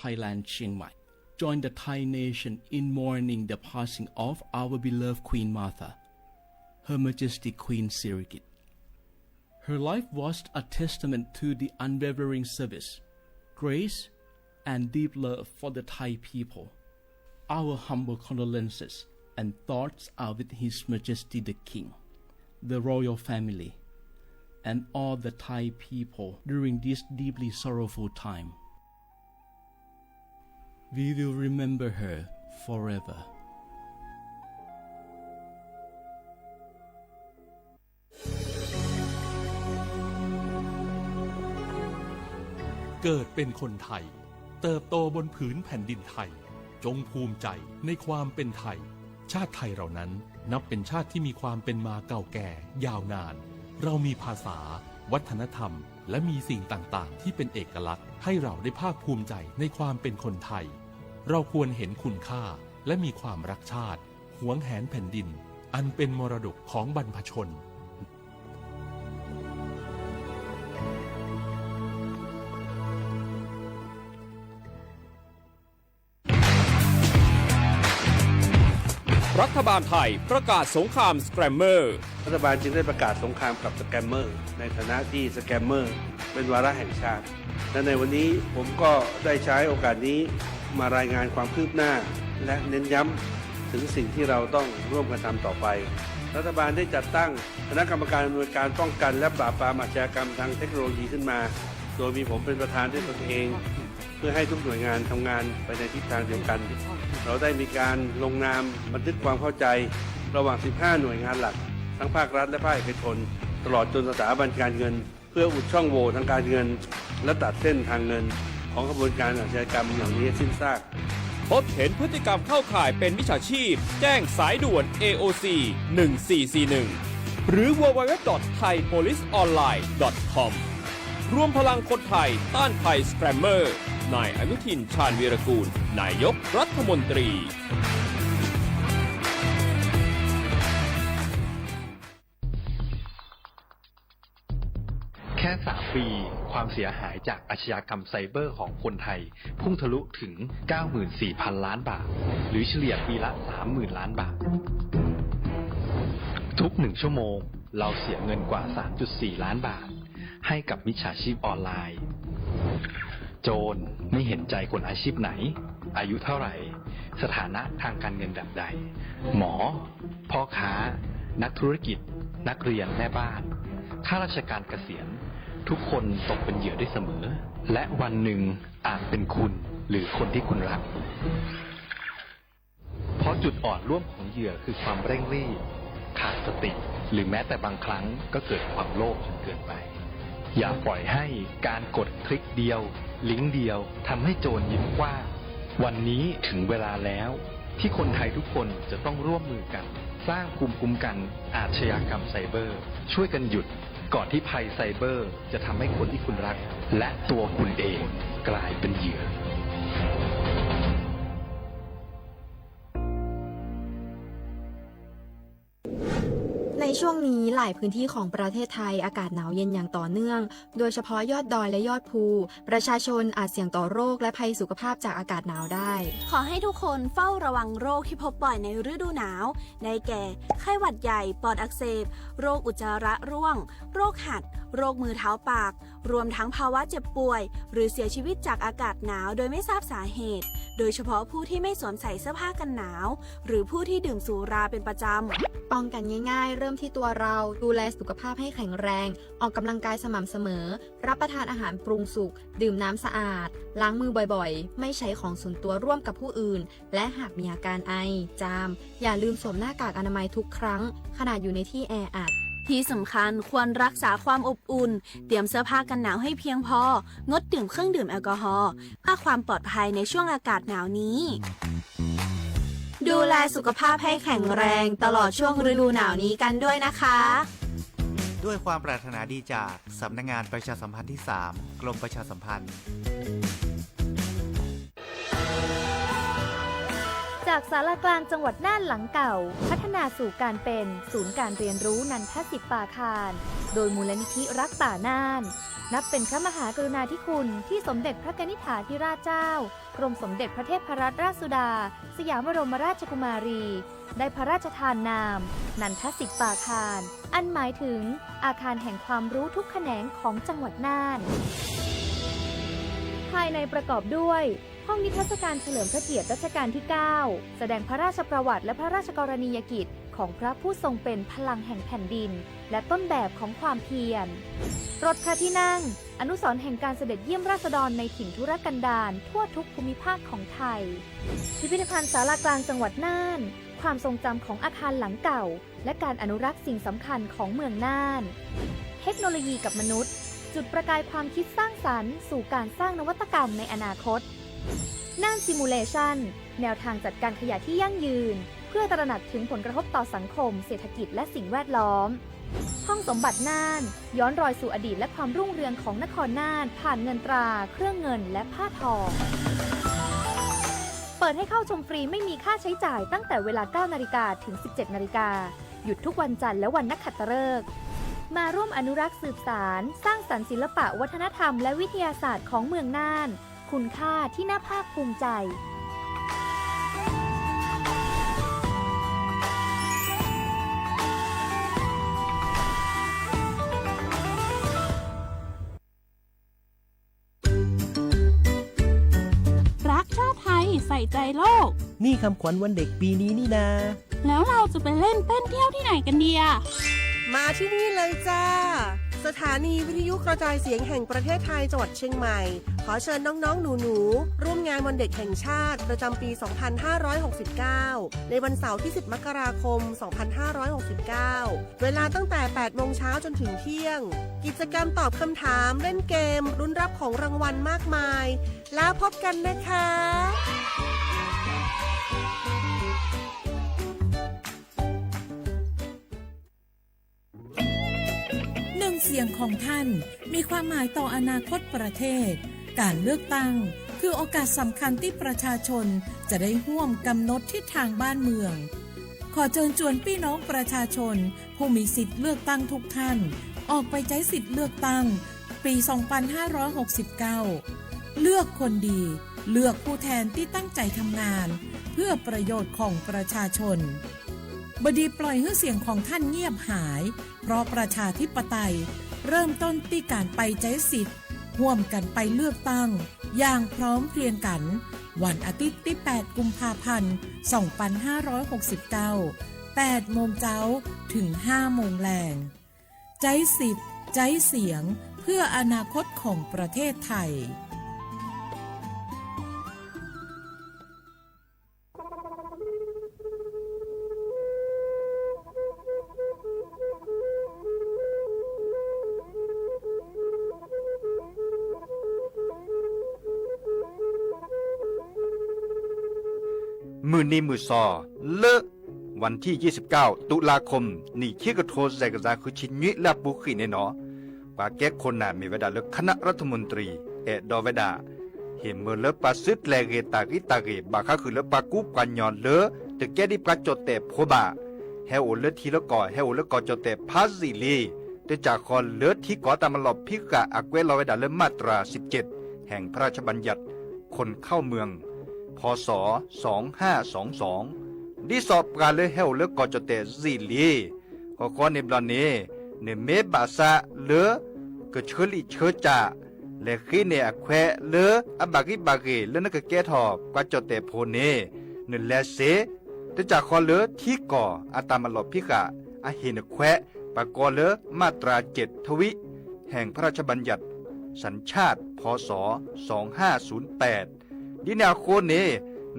Thailand Chiang Mai, joined the Thai nation in mourning the passing of our beloved Queen Martha, Her Majesty Queen Sirikit. Her life was a testament to the unwavering service, grace, and deep love for the Thai people. Our humble condolences and thoughts are with His Majesty the King, the royal family, and all the Thai people during this deeply sorrowful time. We will remember her forever. เกิดเป็นคนไทยเติบโตบนผืนแผ่นดินไทยจงภูมิใจในความเป็นไทยชาติไทยเรานั้นนับเป็นชาติที่มีความเป็นมาเก่าแก่ยาวนานเรามีภาษาวัฒนธรรมและมีสิ่งต่างๆที่เป็นเอกลักษณ์ให้เราได้ภาคภูมิใจในความเป็นคนไทยเราควรเห็นคุณค่าและมีความรักชาติหวงแหนแผ่นดินอันเป็นมรดกของบรรพชนรัฐบาลไทยประกาศสงครามสแกรมเมอร์รัฐบาลจึงได้ประกาศสงครามกับสแกมเมอร์ในฐานะที่สแกมเมอร์เป็นวาระแห่งชาติและในวันนี้ผมก็ได้ใช้โอกาสนี้มารายงานความคืบหน้าและเน้นย้ำถึงสิ่งที่เราต้องร่วมกันทำต่อไปรัฐบาลได้จัดตั้งคณะกรรมการอำนวยการป้องกันและปราบปรามอาชญากรรมทางเทคโนโลยีขึ้นมาโดยมีผมเป็นประธานด้วยตนเองเพื่อให้ทุกหน่วยงานทำงานไปในทิศทางเดียวกันเราได้มีการลงนามบันทึกความเข้าใจระหว่าง 15 หน่วยงานหลักทั้งภาครัฐและภาคเอกชนตลอดจนสถาบันการเงินเพื่ออุดช่องโหว่ทางการเงินและตัดเส้นทางเงินของกระบวนการอาชญากรรมเหล่านี้สิ้นซากพบเห็นพฤติกรรมเข้าข่ายเป็นมิจฉาชีพแจ้งสายด่วน AOC 1441หรือ www.thaipoliceonline.com รวมพลังคนไทยต้านภัยสแกรมเมอร์นายอนุทินชาญวีรกูลนายกรัฐมนตรีแค่3 ปีความเสียหายจากอาชญากรรมไซเบอร์ของคนไทยพุ่งทะลุถึง 94,000 ล้านบาทหรือเฉลี่ยปีละ 30,000 ล้านบาททุก1 ชั่วโมงเราเสียเงินกว่า 3.4 ล้านบาทให้กับมิจฉาชีพออนไลน์โจรไม่เห็นใจคนอาชีพไหนอายุเท่าไหร่สถานะทางการเงินแบบใดหมอพ่อค้านักธุรกิจนักเรียนแม่บ้านข้าราชการเกษียณทุกคนตกเป็นเหยื่อได้เสมอและวันหนึ่งอาจเป็นคุณหรือคนที่คุณรักเพราะจุดอ่อนร่วมของเหยื่อคือความเร่งรีบขาดสติหรือแม้แต่บางครั้งก็เกิดความโลภจนเกินไปอย่าปล่อยให้การกดคลิกเดียวลิงก์เดียวทำให้โจรยิ้มกว้างวันนี้ถึงเวลาแล้วที่คนไทยทุกคนจะต้องร่วมมือกันสร้างภูมิคุ้มกันอาชญากรรมไซเบอร์ช่วยกันหยุดก่อนที่ภัยไซเบอร์จะทำให้คนที่คุณรักและตัวคุณเองกลายเป็นเหยื่อในช่วงนี้หลายพื้นที่ของประเทศไทยอากาศหนาวเย็นอย่างต่อเนื่องโดยเฉพาะยอดดอยและยอดภูประชาชนอาจเสี่ยงต่อโรคและภัยสุขภาพจากอากาศหนาวได้ขอให้ทุกคนเฝ้าระวังโรคที่พบบ่อยในฤดูหนาวได้แก่ไข้หวัดใหญ่ปอดอักเสบโรคอุจจาระร่วงโรคหัดโรคมือเท้าปากรวมทั้งภาวะเจ็บป่วยหรือเสียชีวิตจากอากาศหนาวโดยไม่ทราบสาเหตุโดยเฉพาะผู้ที่ไม่สวมใส่เสื้อผ้ากันหนาวหรือผู้ที่ดื่มสุราเป็นประจำป้องกันง่ายๆเริ่มที่ตัวเราดูแลสุขภาพให้แข็งแรงออกกำลังกายสม่ำเสมอรับประทานอาหารปรุงสุกดื่มน้ำสะอาดล้างมือบ่อยๆไม่ใช้ของส่วนตัวร่วมกับผู้อื่นและหากมีอาการไอจามอย่าลืมสวมหน้ากากอนามัยทุกครั้งขณะอยู่ในที่แออัดที่สำคัญควรรักษาความอบอุ่นเตรียมเสื้อผ้ากันหนาวให้เพียงพองดดื่มเครื่องดื่มแอลกอฮอล์เพื่อความปลอดภัยในช่วงอากาศหนาวนี้ดูแลสุขภาพให้แข็งแรงตลอดช่วงฤดูหนาวนี้กันด้วยนะคะด้วยความปรารถนาดีจากสำนักงานประชาสัมพันธ์ที่ 3 กรมประชาสัมพันธ์จากศาลากลางจังหวัดน่านหลังเก่าพัฒนาสู่การเป็นศูนย์การเรียนรู้นันทศิษย์ป่าคารโดยมูลนิธิรักป่าน่านนับเป็นพระมหากรุณาธิคุณที่สมเด็จพระกนิษฐาธิราชเจ้า กรมสมเด็จพระเทพรัตนราชสุดาสยามบรมราชกุมารีได้พระราชทานนามนันทศิษย์ปาคารอันหมายถึงอาคารแห่งความรู้ทุกแขนงของจังหวัดน่านภายในประกอบด้วยห้องนิทรรศการเฉลิมพระเกียรติรัชกาลที่ 9 แสดงพระราชประวัติและพระราชกรณียกิจของพระผู้ทรงเป็นพลังแห่งแผ่นดินและต้นแบบของความเพียรรถพระที่นั่งอนุสรณ์แห่งการเสด็จเยี่ยมราษฎรในถิ่นทุรกันดารทั่วทุกภูมิภาคของไทยพิพิธภัณฑ์ศาลากลางจังหวัดน่านความทรงจำของอาคารหลังเก่าและการอนุรักษ์สิ่งสำคัญของเมืองน่านเทคโนโลยีกับมนุษย์จุดประกายความคิดสร้างสรรค์สู่การสร้างนวัตกรรมในอนาคตน่านซิมูเลชันแนวทางจัดการขยะที่ยั่งยืนเพื่อตระหนักถึงผลกระทบต่อสังคมเศรษฐกิจและสิ่งแวดล้อมห้องสมบัติน่านย้อนรอยสู่อดีตและความรุ่งเรืองของนครน่านผ่านเงินตราเครื่องเงินและผ้าทองเปิดให้เข้าชมฟรีไม่มีค่าใช้จ่ายตั้งแต่เวลา 9 นาฬิกาถึง 17 นาฬิกาหยุดทุกวันจันทร์และวันนักขัตฤกษ์มาร่วมอนุรักษ์สืบสานสร้างสรรค์ศิลปะวัฒนธรรมและวิทยาศาสตร์ของเมืองน่านคุณค่าที่น่าภาคภูมิใจรักชาติไทยใส่ใจโลกนี่คำขวัญวันเด็กปีนี้นี่นาแล้วเราจะไปเล่นเต้นเที่ยวที่ไหนกันดีอะมาที่นี่เลยจ้าสถานีวิทยุกระจายเสียงแห่งประเทศไทยจังหวัดเชียงใหม่ขอเชิญน้องๆหนูๆร่วมงานวันเด็กแห่งชาติประจำปี 2569 ในวันเสาร์ที่ 10 มกราคม 2569 เวลาตั้งแต่ 8 โมงเช้าจนถึงเที่ยงกิจกรรมตอบคำถามเล่นเกมลุ้นรับของรางวัลมากมายแล้วพบกันนะคะเสียงของท่านมีความหมายต่ออนาคตประเทศการเลือกตั้งคือโอกาสสำคัญที่ประชาชนจะได้ร่วมกำหนดทิศทางบ้านเมืองขอเชิญชวนพี่น้องประชาชนผู้มีสิทธิ์เลือกตั้งทุกท่านออกไปใช้สิทธิ์เลือกตั้งปี 2569 เลือกคนดีเลือกผู้แทนที่ตั้งใจทำงานเพื่อประโยชน์ของประชาชนบดีปล่อยให้เสียงของท่านเงียบหายเพราะประชาธิปไตยเริ่มต้นที่การไปใช้สิทธิ์ร่วมกันไปเลือกตั้งอย่างพร้อมเพรียงกันวันอาทิตย์ที่ 8 กุมภาพันธ์ 2569 8 โมงเช้าถึง 5 โมงแลงใช้สิทธิ์ใช้เสียงเพื่ออนาคตของประเทศไทยมือนีมือซอเลอะวันที่ 29 ตุลาคมนี่คิกโทแซกซาคือชิญุลาปุขีเนเนาะปาแก้คนน่ะมีเวลาเลือกคณะรัฐมนตรีดอเวดาเห็นเมื่อเลือกปาซึดแลเกตากิตาเกบาคาคือเลือกปากุปกันยอนเลอตึกแก้ดิปาจดแต่โพบาเฮโอเลือทีละก่อเฮโอเลือกก่อจดแต่พาซิลีแต่จากคอนเลือที่ก่อตามลอบพิกะอักเวลอเวดาเลือมาตรา 17 แห่งพระราชบัญญัติคนเข้าเมืองพ.ศ. 2522ดิสอบการเลเฮลเลกอจเตซิลีก็ขอในบลานีในเมบาซาเลก็เชลิเชจาและขีเนอแควเลอบากิบาเกเลนกแกทอกว่าจเตโพเนนเลเซแต่จากคอเลที่ก่ออาตามลอบพิกะอาหินแควปากอเลมาตรา 7 ทวิแห่งพระราชบัญญัติสัญชาติพ.ศ. 2508ดินาโคเน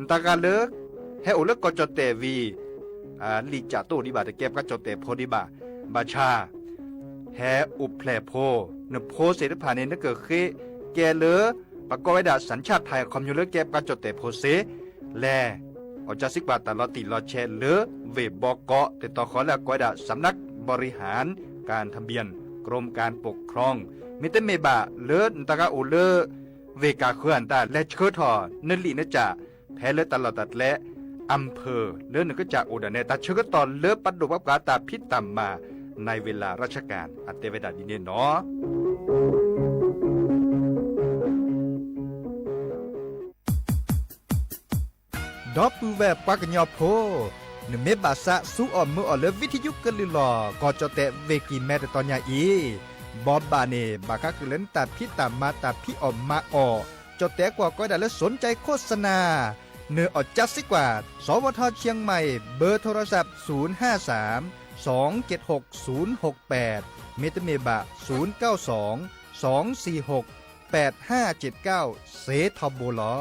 ตากาเลเฮโอเลกอจเตวีลิจาโตดิบาตะเก็บกะจเตโพดิบาบาชาแฮอุเพลโพนโพเสตผาเนนเกเคแกเลปะกอไวดาสัญชาติไทยคอมยูเลเก็บกะจเตโพเสแลอจาสิกบาตลอติลอแชเลเวบอกอติตอขอและกอดาสำนักบริหารการทะเบียนกรมการปกครองมิเตเมบาเลตากาโอเลเวกาเคลื่อนตาและเชิดทอนลีนจ่าแพ้เลตลอดตัดและอำเภอเลื่อนก็จะโอดาเนตาเชิดตอนเลือปัดดวับกาตาพิษต่ำมาในเวลาราชการอัตเตเวดาดินเนาะ ดอปูแวปากญอโพนเมบาสะสูออมมือออเลวิทยุกะลิลอกอจอเตเวกีแมตตอนยาอีบอบบาเนบากะกะเลนตาพิตามาตาพิออมมาออจอเตกว่าก็ได้และสนใจโฆษณาเนื้ออดจัดสิกว่าสวทเชียงใหม่เบอร์โทรศัพท์053-276-068เมตเมบะ092-246-8579เซทอโบลอ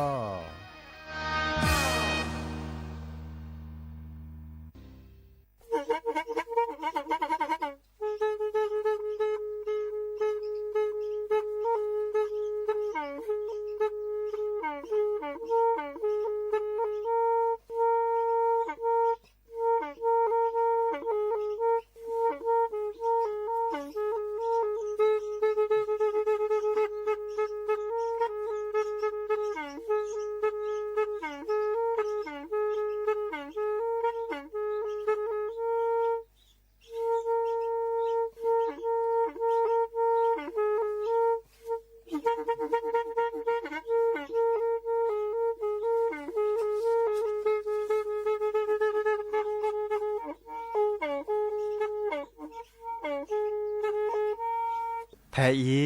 แทอี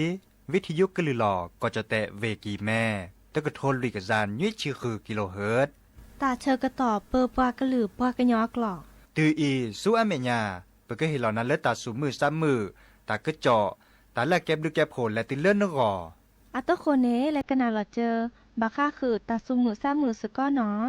วิทยุกะลือหลอก็จะแตะเวกีแม่ตะกะโทนลิกะจานยุ้ยชื่อคือกิโลเฮิรตซ์ตาเชอกระตอบเปอปากะหลือปากะยอกหลอกตืออีสู้อเมญาเปก็เห็นเหล่านั้นเลตาสูมือซ้ำมือตากะเจาะตาละแก็บดูแก็บโผลและติเลื่อนนกออัตโคเนและกะนาหลอเจอบาค่าคือตาซุมือซ้ำมือสก้อเนาะ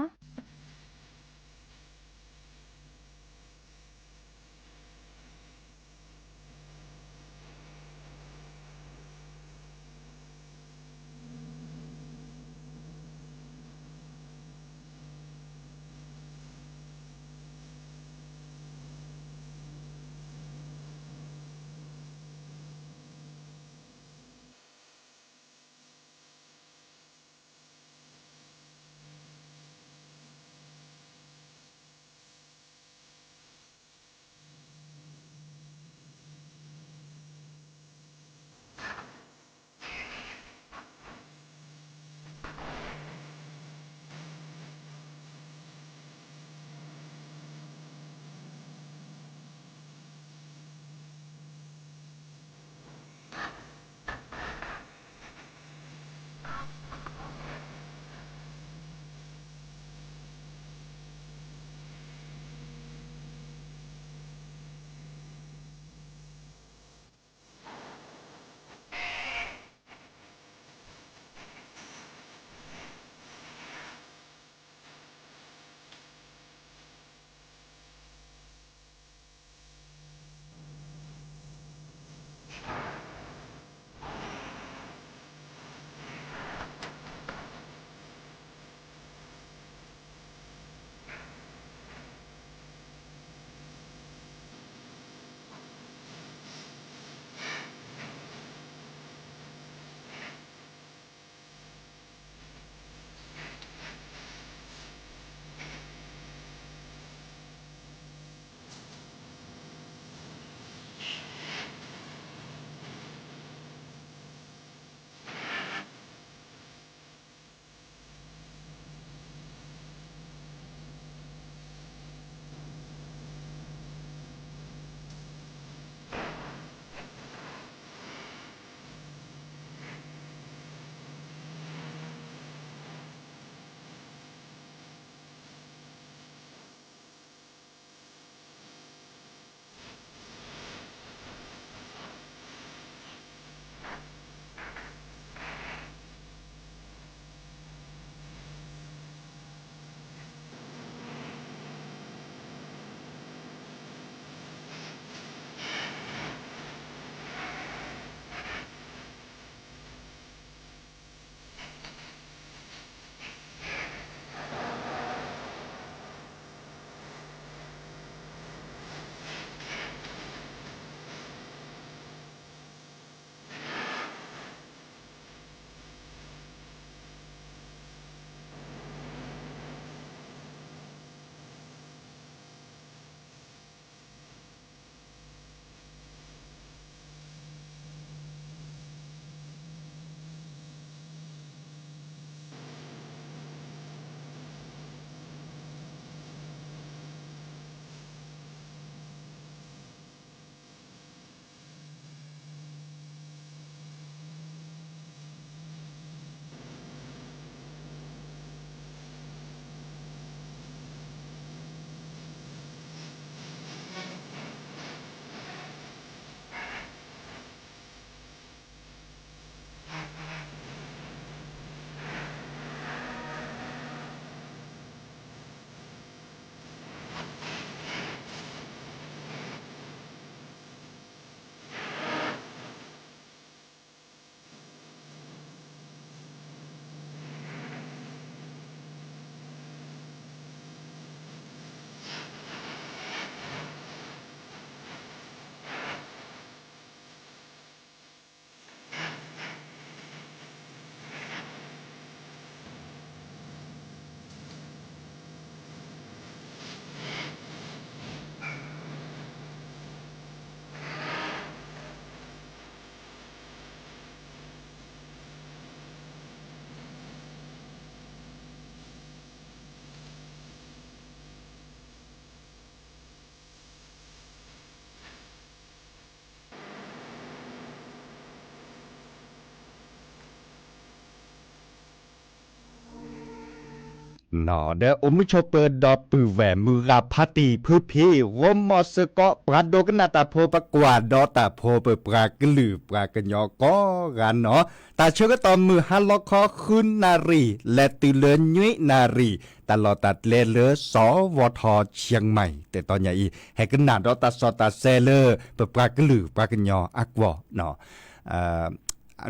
นอเดอมชอเปิดดอปือแหวมือราพาตีพื้พี่วมมอสเกาะปราโดกนาตาโพปกวาดอตาโพเปิดปรากลือปรากยอก็กันเนาะตาเชื่อก็ตอมมือฮัลล็อกคอขึ้นนารีและตือเลือนยุ้ยนารีตลอดตัดเลเลอสวทเชียงใหม่แต่ตอนใหญ่ให้กันนาดอตาสอตาเซเลอเปิดปรากลือปรากยออักวอเนาะ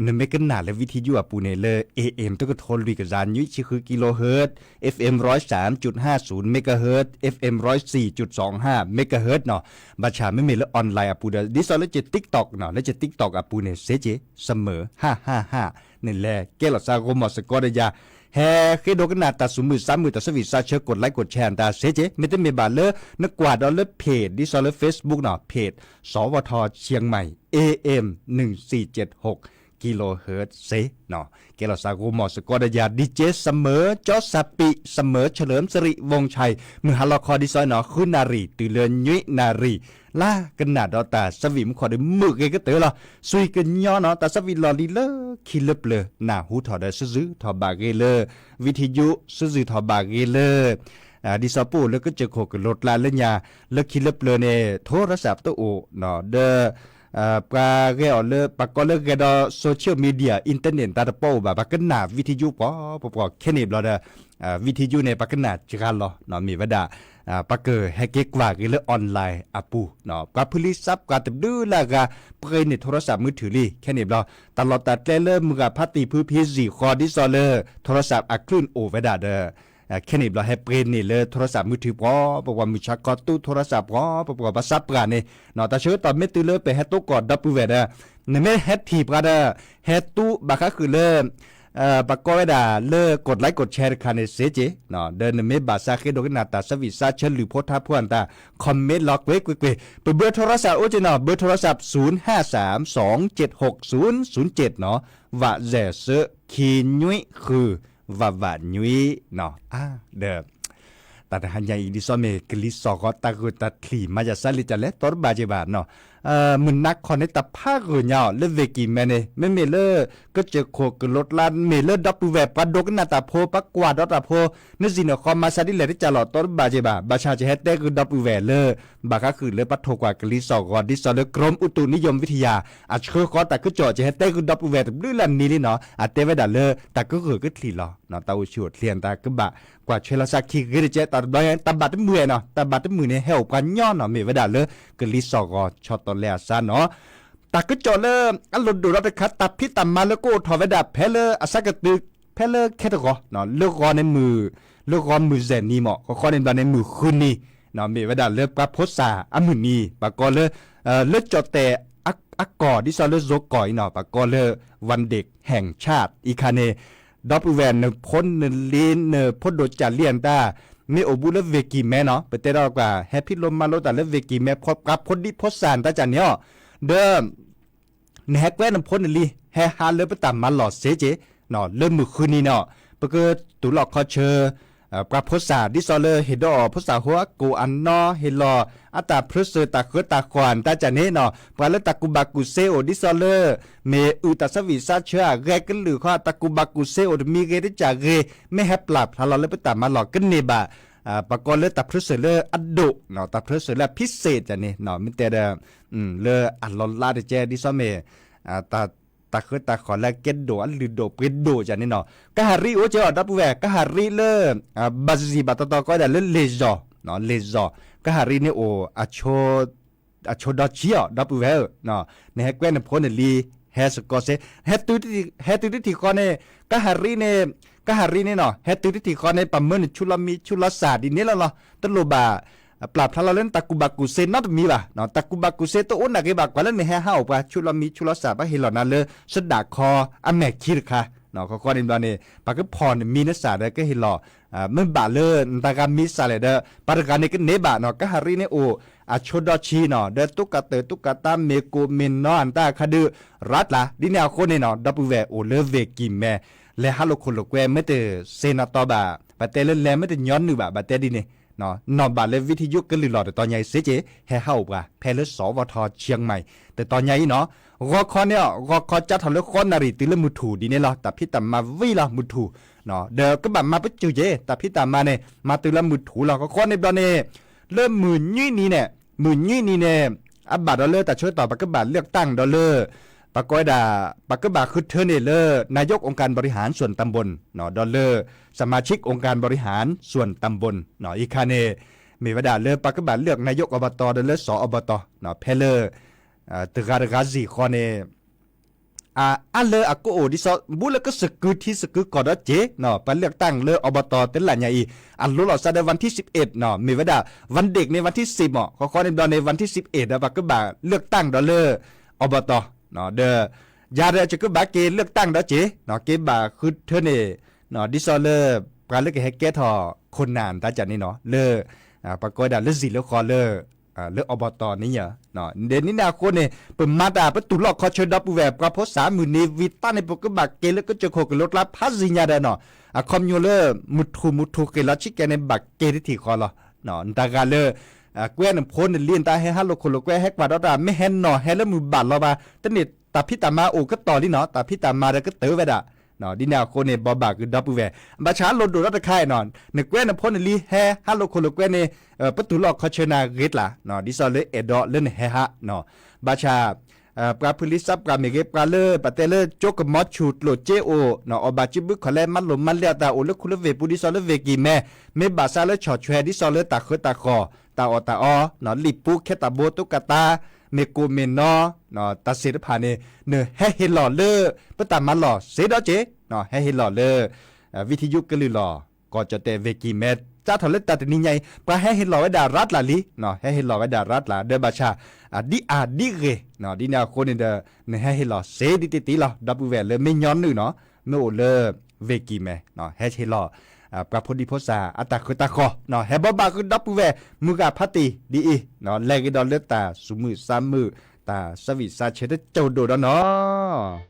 นึกไม่กันหนาและวิทยุปูเนเลอ AM ต้องก็โทรลุยกับจานยุ้ยชื่อกิโลเฮิรตซ์ FM 103.50 เมกะเฮิรตซ์ FM 104.25 เมกะเฮิรตซ์เนาะบัดชาไม่มีแล้วออนไลน์ปูเดดิสอลแล้วจะ TikTok เนาะแล้วจะ TikTok ปูเนเซเจเสมอ555นี่แหละแกลอซาโกมอสกอดยาแฮเคโดกันนาตาสุมือ3มือตาสวิซาเชกดไลค์กดแชร์ตาเซเจไม่ได้มีบาเลอนักกว่าดอลเลอร์เพจดิสอลเลอร์ Facebook เนาะเพจสวทเชียงใหม่ AM 1476กิโลเฮิรตซ์เซเนาะเกลอซาโกมอสกอดยาดีเจเสมอจอสปิเสมอเฉลิมสิริวงชัยมือฮัลลอคอดิซอยเนาะคุณนารีตือเลือนยุ้ยนารีล่ากันนาดอตาสวิมขอได้มือเกก็เตอละซุยกันย่อเนาะตาสวิลอลีเลอคิลเลอหน้าหูถอดซื้อถอบาเกเลอวิทยุซื้อถอบาเกเลอดิซอปูแล้วก็จะโคกรถลาเลญาแล้วคิลเลอเนี่ยโทรศัพท์ตัวโอเนาะเดปลาเกอเลปากก็เลิกแกดอโซเชียลมีเดียอินเทอร์เน็ตตาตะโป้แบบปากกันหนาวิทยุปอแค่นี้เราเด้อวิทยุในปากกันหนาจิกันรอเนาะมีวดาปากเกอแฮกเก็กว่ากิเลออนไลน์อาปูเนาะกับผลิตทรัพย์การตับดื้อละกะเปรย์ในโทรศัพท์มือถือลี่แค่นี้เราตลอดตัดเลอมือกับพัตติพื้นพีสี่คอดิซอเลอร์โทรศัพท์คลื่นโอวดาเด้อแค่นี้เราให้เปรย์นี่เลยโทรศัพท์มือถือบอกว่ามือชักกอตู้โทรศัพท์บอกว่าภาษาปราเนี่ยเนาะแต่เชื่อตอนไม่ตื่นเลยไปให้ตู้กอดดับปูเวดเนี่ยไม่ให้ทีปกันให้ตู้บักก็คือเลยปากก็ได้เลิกกดไลค์กดแชร์กันในเซจเนาะเดินไม่บาซาเคโดกันนาตาสวิซาเชลหรือโพธาพวนตาคอมเมนต์ล็อกไว้เปเบอร์โทรศัพท์โอ้เจเนาะเบอร์โทรศัพท์0532760007เนาะว่าแจเซคีนุ้ยคือว่านุ้ยเนาะเด้อแต่หันใหญ่ดิซอเมกลิซอกตะกุตะคลีมาจากซาลิจัลเลตอร์บาเจบาเนาะมึงนักคอนในตะภาคเงาเลเวกิแมเนไม่เมเลก็เจอโคกรถลานเมเลดับปูแวปะดกนาตาโพปะกวาดตาโพนสินคอมมาซาดิเลที่จะหลอดตอร์บาเจบาบาชาจะเฮตเตคือดับปูแวเลบาก็คือเลปัทโทกว่ากลิซอกดิซอเลกรมอุตุนิยมวิทยาอาเชอคอตะก็จ่อจะเฮตเตคือดับปูแวตดื้อลันนี้เนาะอาเตเวดาเลตะก็คือก็คลีลอเนาะตาอุชวดเลียนตากบะกว่าเชลสักคีก็จะตาดอยตาบัดมือเนาะตาบัดมือเนี่ยเฮลกันย้อนเนาะเมเวดาเลกลิซอกชอตอเลซาเนาะตาก็จ่อเลอันหลุดดูรับไปคัดตับพิตัมมาแล้วก็ถอดเวดาเพลอสักกะตึกเพลแค่ตะกอเนาะเลือกกอในมือเลือกกอมือเซนนี่เหมาะก็ข้อในบ้านในมือคืนนี่เนาะเมเวดาเลือกปะโพสาอันมือนี่ปะกอเลเลือกจ่อแต่อักกอดิซอเลโซก่อยเนาะปะกอเลวันเด็กแห่งชาติอีคาเนดอปแวนเนพ้นเนลีนเนพ้นโดจาเลียนตามีโอบูเลเวกิแม่เนาะไปเตะเรากว่าแฮปปี้ลมมาโลตาเลเวกิแม่พบกับพ้นดิพ้นสารตาจันเนี่ยเดิมในแฮกแวนพ้นเนลีแฮฮาเลไปตามมาหลอดเซเจเนาะเริ่มมือคืนนี้เนาะปกติตุลอกคอเชอปราพษาดิซอเลเฮดอภาษาหัวกูอันนอเฮลออัตาพฤษตาเขตาควานตาจันเฮเนาะปาเลตากุบากุเซโอดิซอเลเมอุตาสวิซาเชอแกกันหรือข้าตากุบากุเซโอมีเกดิจาเกไม่แฮปลับฮาลอเลไปตามมาหลอกกันเนบะปากกอเลตาพฤษเลอัดดุเนาะตาพฤษเลพิเศษจันเนเนาะมิเตเดเลอัลลอลาเดเจดิซอเมตาคือตาขอแลเกตโดอันลือโดเกตโดจันนี่เนาะกะฮารีโอเจอดับแวกะฮารีเลบาซิบัตตอก็ได้เลจอเนาะเลจอกะฮารีเนี่ยโออโชดอเชียดับแวเนาะในแฮกเวนพ้นลีเฮสกอเซเฮตุที่คอเนี่ยกะฮารีเนี่ยเนาะเฮตุที่คอเนี่ยประเมินชุลศาสตร์ดิเนี่ยละเนาะตโลบาปรับถ้าเราเล่นตะกุบักุเซนnot มีป่ะเนาะตะกุบักุเซตัวอ้นนะกี่บาทกว่าเล่นในแห่เฮาป่ะชุลศาสตร์ป่ะเฮลอนั่นเลยสดาคออเมกคิดค่ะเนาะข้อนี้บ้านนี่ปากก็พรมีนักศาสตร์ก็เฮลอมันบาเลยตากามิสอะไรเด้อปากการนี่ก็เนบะเนาะก็ฮาริเนี่ยโออาชดอชีเนาะเด้อตุกตาเมโกมินเนาะอันตาคดือรัดละดิเนี่ยคนนี่เนาะดับเวโอเลเวกิมแม่และฮัลโลคนโลเกไม่แต่เซนาตอบะปะเตเลแลไม่แต่ย้อนนึบะปะเตดิเนี่ยเนาะนอนบาเลวิทยุกันหรือหลอดแต่ตอนใหญ่เสเจแห่เฮาป่ะแพลสวทเชียงใหม่แต่ตอนใหญ่เนาะรอคอเนี่ยรอคอจัดทำเลือกคนนารีติเลมุถูดีเนี่ยหรอแต่พี่ตำมาวิละมุถู เนาะเดี๋ยวก็แบบมาปุ๊บจือเจแต่พี่ตามมาเนี่ยมาตื่นละมือถูเราก็ข้อในตอนนี้เริ่มหมื่นยี่นี่เนี่ยอับบาดอลเลอร์แต่ช่วยต่อปากกบาทเลือกตั้งดอลเลอร์ปากก้อยดาปากกบาทคือเทอร์เนเลอร์นายกองค์การบริหารส่วนตำบลเนาะดอลเลอร์สมาชิกองค์การบริหารส่วนตำบลเนาะอีคาเนมีวดาเลอปากกบาทเลือกนายกอบตดอลเลอร์สอบตเนาะเพลเลอร์ตกาดกาซีคอเนอันเลออากโอดิซอบุลก็สกุที่สกุกอดเจเนาะไปเลือกตั้งเลออบตเต็นหลานใหญ่อันรู้หลอดซะในวันที่11เนาะมีวดาวันเด็กในวันที่10อ่ะขอในดอนในวันที่11ปากกบาทเลือกตั้งดอลเลอร์อบตเนาะเดอยาเดจะก็บาเกเลือกตั้งดอเจเนาะเกบาคือเทเนเนาะดิซอเลอการเลือกให้แก่ทอคนนานตาจันนี่เนาะเลอปากกดาเลอสิเลอคอเลอเลือกอบตนี่เนี่ยเนาะเดนนี่นาคนเนี่ยเป็นมาดาประตูหลอกคอเชดับแวบกระเพาะ30,000เนวิต้าในปกบักเกลก็จะโคกรถลับพัสซิญาเดเนาะคอมยูเลอร์มุทุเกลชิกในบักเกที่ที่คอละเนาะตากาเลแกวนพ้นเลียนตาให้ฮัลโลคนโลแกวแฮกว่าดาไม่เห็นเนาะเฮแล้วมือบาดเรามาตนี่ตาพิตามาโอก็ต่อนี่เนาะตาพิตามาแล้วก็เต๋อเวดาเนาะดินาคนเนี่ยบอบากคือดับแวบาชาโลดูรัตค่ายนอนในแกวนพ้นลีแฮฮัลโลคนโลแกวเนี่ยประตูหลอกคอเชนาเกตล่ะเนาะดิซอเลเอดอเล่นแฮฮะเนาะบาชาปราพลิซับปราเมเกปราเลปาเตเลโจกมอชูดโลเจโอเนาะอบาจิบุขแลมันลมมันเลียตาโอเลคุเลเวปูดิซอเลเวกีแม่เมบาซาเลชอชเวดิซอเลตาเคตาคอตาอตาอเนาะลิปูแคตาโบตุกตาเมโกเมนอเนาะตาเสดพาเนเนเฮเฮลอเลปตามันลอเสดอเจเนาะเฮเฮลอเลวิทยุกลือลอก็จะเตเวกีแม่จ้าทอเลตาตนี่ไงปะเฮเฮลอไว้ดารัดลาลิเนาะเฮเฮลอไว้ดารัดลาเดบาชาดิเรเนาะดินาคนเดเนเฮเฮลอเสดิติลอดับเวเลไม่ย้อนนึเนาะโนเลเวกีแม่เนาะเฮเฮลอปราพดิโพสาอัตาคุตาคอเนาะเฮบบาคือดับเวมุกาพัติดีเนาะแลกดอลเลตาสุมือสามมือตาสวิสาเชดเจ้าโดดเนาะ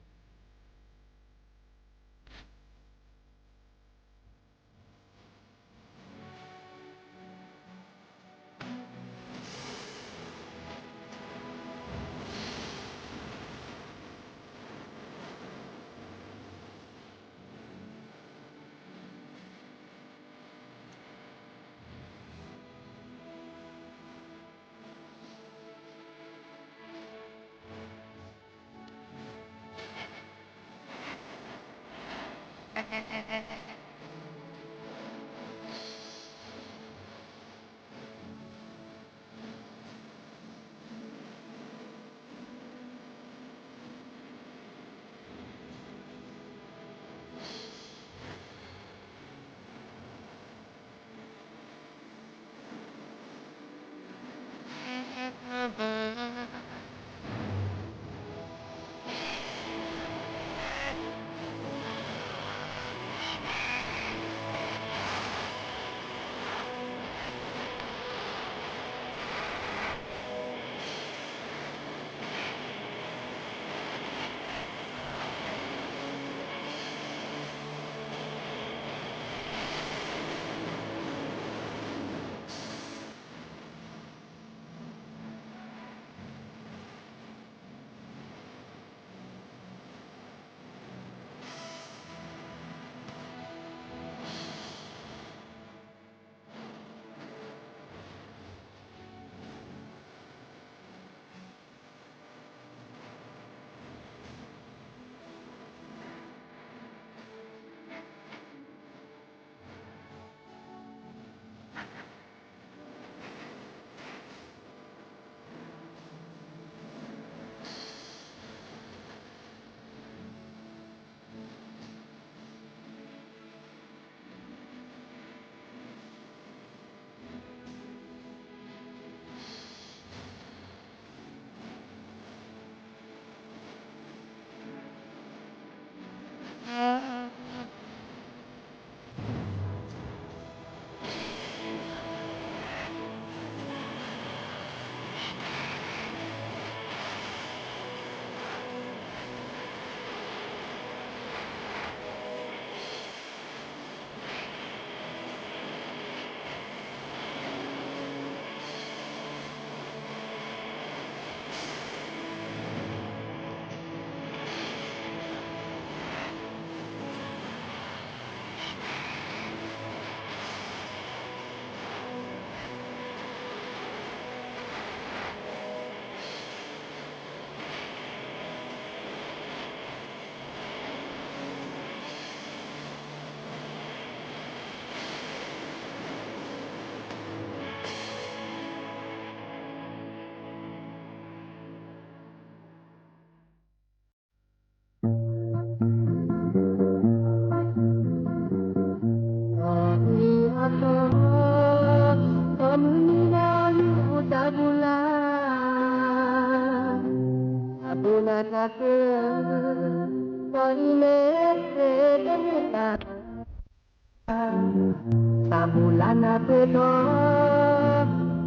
Sabulan pedo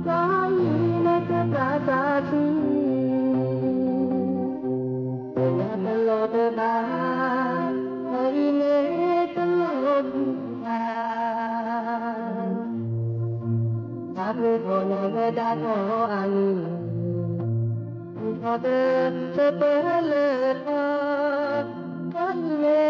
Kaina keprasati Telo teba Harine telo duha Sabe kona vedano ani Ode sepele Kaine